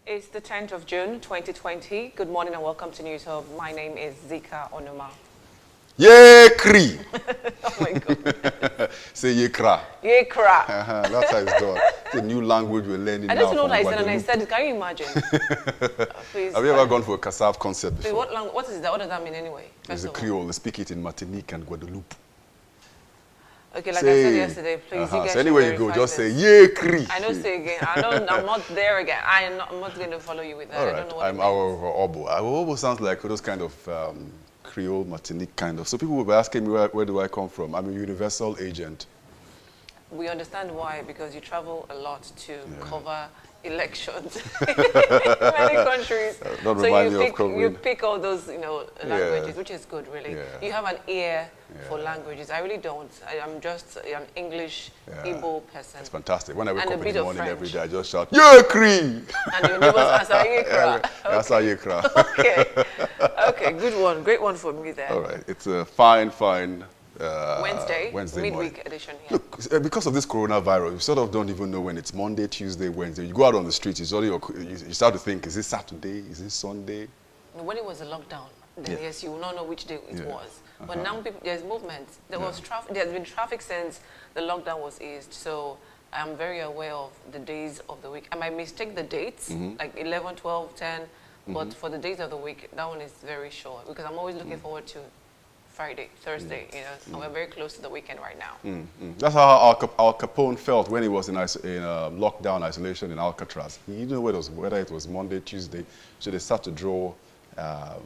It's the 10th of June, 2020. Good morning and welcome to News Hub. My name is Zikka Onuma. Yekri. Oh my God. Say Yekra. Yekra. That's how it's done. It's a new language we're learning I now. just know what I said and I said, can you imagine? Please. Have you ever gone for a Kassav concert before? What is that? What does that mean anyway? It's a Creole. They speak it in Martinique and Guadeloupe. Okay, like I said yesterday, please. You guys so anywhere you go, just this. say Yekri. I know, say again. I'm not there again. I'm not going to follow you with that. All right. I don't know what I'm our Oboh. Our Oboh sounds like those kind of Creole, Martinique kind of. So people will be asking me, where do I come from? I'm a universal agent. We understand why, because you travel a lot to cover elections in many countries. Don't so remind me of COVID. You pick all those, languages, which is good, really. Yeah. You have an ear for languages. I really don't. I'm just an English, Igbo person. It's fantastic. When I wake And up a in bit the of morning French. every day, I just shout, Yekri! And your neighbors answer, Yekra. That's how Yekra. Okay. Okay, good one. Great one for me there. All right. It's a fine Wednesday midweek morning. edition here. Look, because of this coronavirus, you sort of don't even know when it's Monday, Tuesday, Wednesday. You go out on the street, you start to think, is this Saturday? Is this Sunday? When it was a lockdown, then yes, you will not know which day it was. But now there's movement. There's been traffic since the lockdown was eased. So I'm very aware of the days of the week. I might mistake the dates, like 11, 12, 10. But for the days of the week, that one is very sure. Because I'm always looking forward to Friday, Thursday, and we're very close to the weekend right now. That's how Al Capone felt when he was in lockdown isolation in Alcatraz. He didn't know whether it was Monday, Tuesday, so they start to draw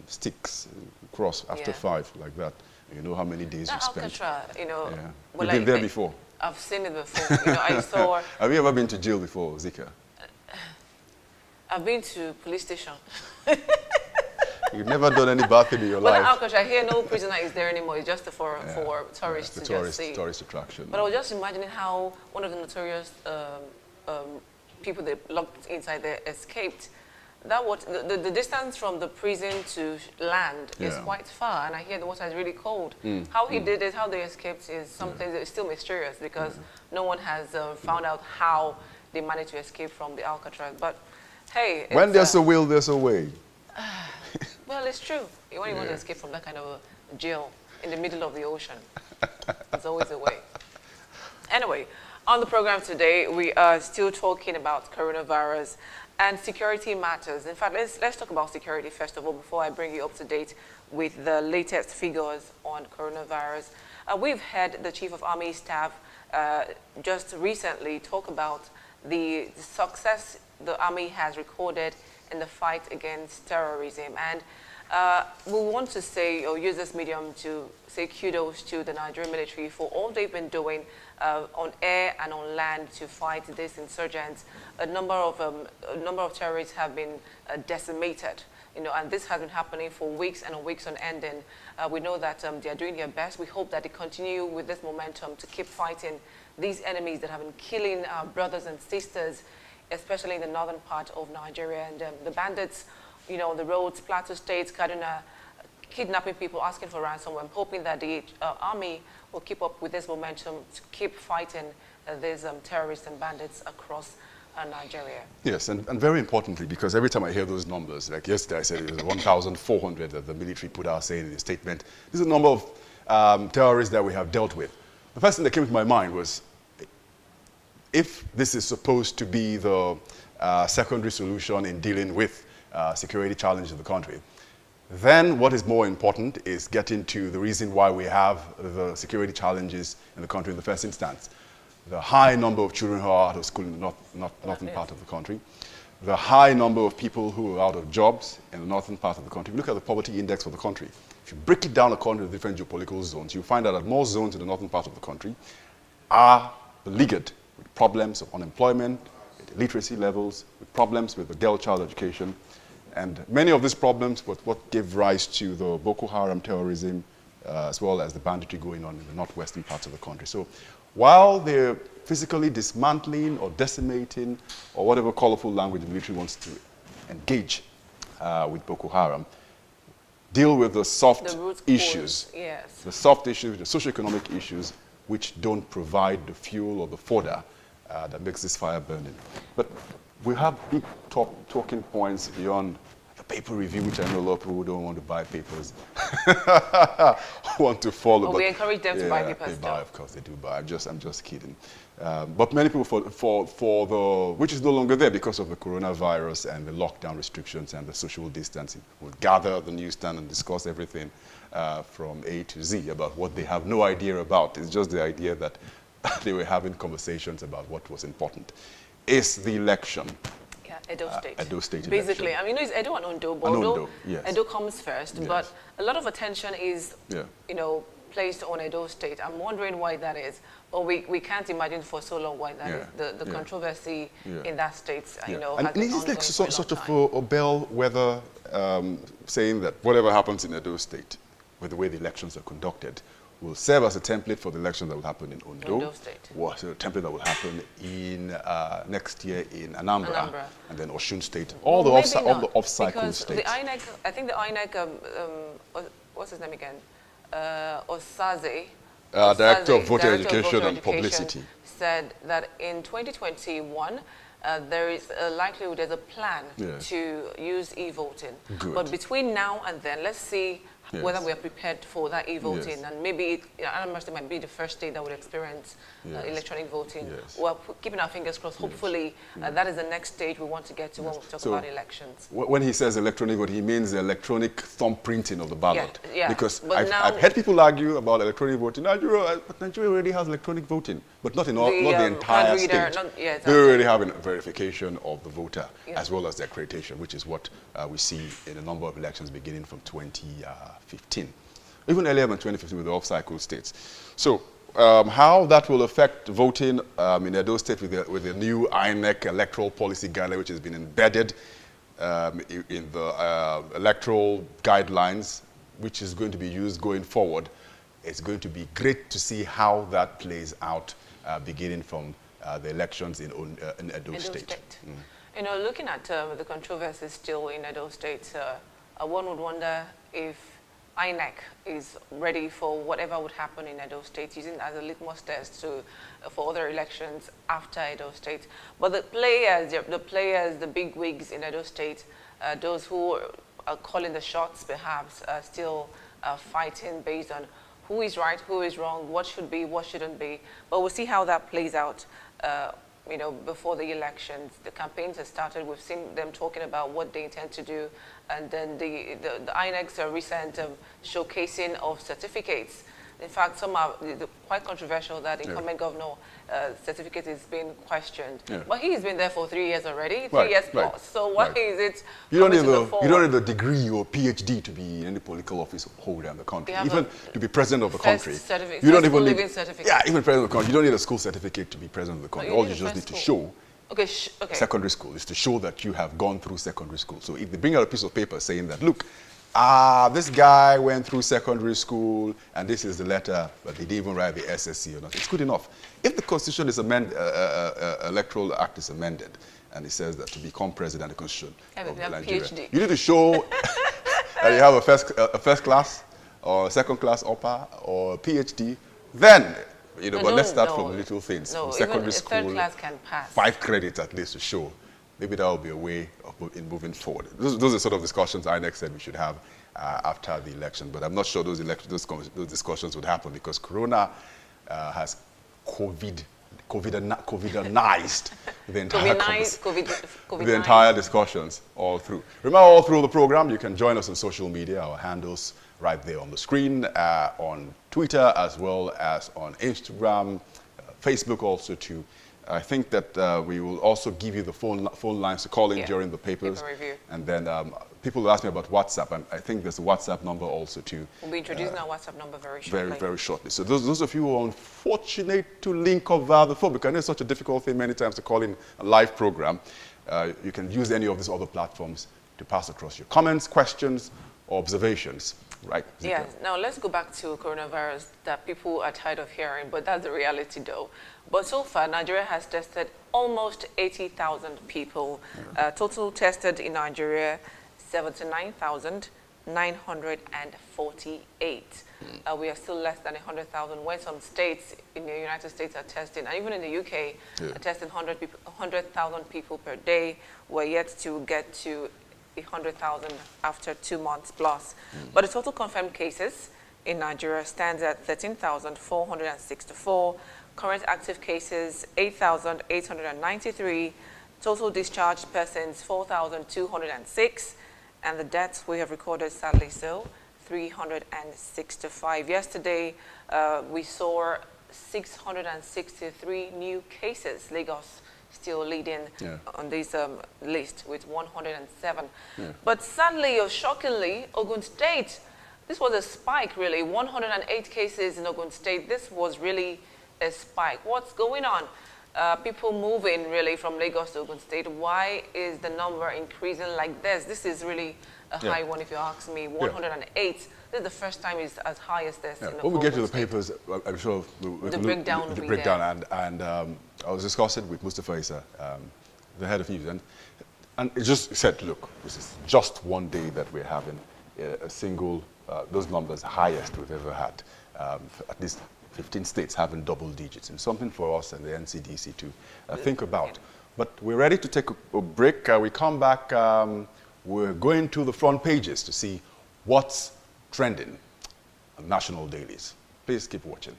sticks across after 5, like that. You know how many days you spent. Alcatraz, Well, you've been there before? I've seen it before. I saw... Have you ever been to jail before, Zikka? I've been to police station. You've never done any bad thing in your life. Well, Alcatraz, here no prisoner is there anymore. It's just for tourists to just see. Tourist attraction. But I was just imagining how one of the notorious people they locked inside there escaped. That was the distance from the prison to land is quite far, and I hear the water is really cold. How he did it, how they escaped, is something that is still mysterious because no one has found out how they managed to escape from the Alcatraz. But hey, when there's a will, there's a way. Well, it's true. When you want to escape from that kind of a jail in the middle of the ocean, there's always a way. Anyway, on the program today, we are still talking about coronavirus and security matters. In fact, let's talk about security first of all before I bring you up to date with the latest figures on coronavirus. We've had the Chief of Army Staff just recently talk about the success the Army has recorded in the fight against terrorism. And we want to say, or use this medium to say kudos to the Nigerian military for all they've been doing on air and on land to fight these insurgents. A number of terrorists have been decimated, and this has been happening for weeks and weeks on end. And we know that they are doing their best. We hope that they continue with this momentum to keep fighting these enemies that have been killing our brothers and sisters, especially in the northern part of Nigeria. And the bandits, on the roads, Plateau State, Kaduna, kidnapping people, asking for ransom. I'm hoping that the army will keep up with this momentum to keep fighting these terrorists and bandits across Nigeria. Yes, and very importantly, because every time I hear those numbers, like yesterday I said it was 1,400 that the military put out saying in a statement. This is the number of terrorists that we have dealt with. The first thing that came to my mind was, if this is supposed to be the secondary solution in dealing with security challenges of the country, then what is more important is getting to the reason why we have the security challenges in the country in the first instance. The high number of children who are out of school in the northern part of the country, the high number of people who are out of jobs in the northern part of the country. Look at the poverty index for the country. If you break it down according to the different geopolitical zones, you find out that more zones in the northern part of the country are beleaguered with problems of unemployment, with illiteracy levels, with problems with the girl child education. And many of these problems were what gave rise to the Boko Haram terrorism, as well as the banditry going on in the northwestern parts of the country. So while they're physically dismantling or decimating, or whatever colorful language the military wants to engage with Boko Haram, deal with the soft issues, the soft issues, the socioeconomic issues, which don't provide the fuel or the fodder that makes this fire burning. But we have big talking points beyond the paper review, which I know a lot of people don't want to buy papers, want to follow. Well, but we encourage them to buy papers. They buy, of course they do buy. I'm just kidding. But many people for the, which is no longer there because of the coronavirus and the lockdown restrictions and the social distancing, will gather at the newsstand and discuss everything from A to Z about what they have no idea about. It's just the idea that they were having conversations about what was important. Is the election. Yeah, Edo State. Edo State basically, election. I mean, it's Edo and Ondo, but Ondo, yes. Edo comes first, Yes. but a lot of attention is, placed on Edo State. I'm wondering why that is, or we can't imagine for so long why that is. The controversy in that state, and has been it's like sort time. of a bellwether saying that whatever happens in Edo State, with the way the elections are conducted, will serve as a template for the election that will happen in Ondo State. Was a template that will happen in next year in Anambra, and then Osun State. All the off-cycle states. The INEC, I think the INEC, what's his name again? Osaze, Director of Voter Education and Publicity, said that in 2021, there is a likelihood, there's a plan to use e-voting. But between now and then, let's see whether we are prepared for that e-voting. And maybe Anambra State might be the first state that would experience electronic voting. We're keeping our fingers crossed. Hopefully, that is the next stage we want to get to when we talk about elections. When he says electronic vote, he means the electronic thumbprinting of the ballot. Because I've heard people argue about electronic voting. But Nigeria already has electronic voting, but not in all, not the entire state. They already have a verification of the voter as well as the accreditation, which is what we see in a number of elections beginning from 2015. Even earlier than 2015 with the off-cycle states. So how that will affect voting in Edo State with the new INEC electoral policy guideline, which has been embedded in the electoral guidelines, which is going to be used going forward. It's going to be great to see how that plays out beginning from the elections in Edo State. Looking at the controversies still in Edo State, one would wonder if INEC is ready for whatever would happen in Edo State, using it as a litmus test for other elections after Edo State. But the players, the big wigs in Edo State, those who are calling the shots perhaps, are still fighting based on who is right, who is wrong, what should be, what shouldn't be. But we'll see how that plays out. Before the elections, the campaigns have started. We've seen them talking about what they intend to do, and then the INEC's recent showcasing of certificates. In fact, some are quite controversial that incumbent governor certificate is being questioned. But he's been there for 3 years already, 3 years plus. So why is it you don't need a degree or PhD to be any political office holder in the country. Even to be president of the country. You don't even need even president of the country. You don't need a school certificate to be president of the country. All you just need to show secondary school is to show that you have gone through secondary school. So if they bring out a piece of paper saying that, look, this guy went through secondary school, and this is the letter, but they didn't even write the SSC or not. It's good enough. If the Constitution is amended, Electoral Act is amended, and it says that to become president of the Constitution of Nigeria, PhD. You need to show that you have a first class or a second class upper or a PhD. Then, but let's start from little things. No, from secondary even school, third class can pass. 5 credits at least to show. Maybe that will be a way of moving forward. Those are sort of discussions INEC said we should have after the election, but I'm not sure those discussions would happen because Corona has COVIDized the entire discussions all through. Remember, all through the program, you can join us on social media. Our handles right there on the screen, on Twitter as well as on Instagram, Facebook also too. I think that we will also give you the phone lines to call in during the papers. And then people will ask me about WhatsApp, and I think there's a WhatsApp number also too. We'll be introducing our WhatsApp number very shortly. Very shortly. So those of you who are unfortunate to link up via the phone, because it's such a difficult thing many times to call in a live program, you can use any of these other platforms to pass across your comments, questions, or observations. Right? Zikka? Yeah. Now let's go back to coronavirus that people are tired of hearing, but that's the reality though. But so far, Nigeria has tested almost 80,000 people. Total tested in Nigeria, 79,900. 948. We are still less than 100,000 when some states in the United States are testing, and even in the UK, are testing 100,000 people per day. We're yet to get to 100,000 after 2 months plus. But the total confirmed cases in Nigeria stands at 13,464. Current active cases, 8,893. Total discharged persons, 4,206. And the deaths we have recorded, sadly so, 365. Yesterday, we saw 663 new cases. Lagos still leading on this list with 107. But sadly or shockingly, Ogun State, this was a spike really, 108 cases in Ogun State. This was really a spike. What's going on? People moving really from Lagos to Ogun State. Why is the number increasing like this? This is really a high one if you ask me, 108. This is the first time it's as high as this. In when we get to the papers, I'm sure the breakdown will be there. And I was discussing with Mustafa Issa, the head of news, and it just said, look, this is just one day that we're having a single, those numbers highest we've ever had, at least 15 states having double digits, and something for us and the NCDC to think about. But we're ready to take a break. We come back, we're going to the front pages to see what's trending on national dailies. Please keep watching.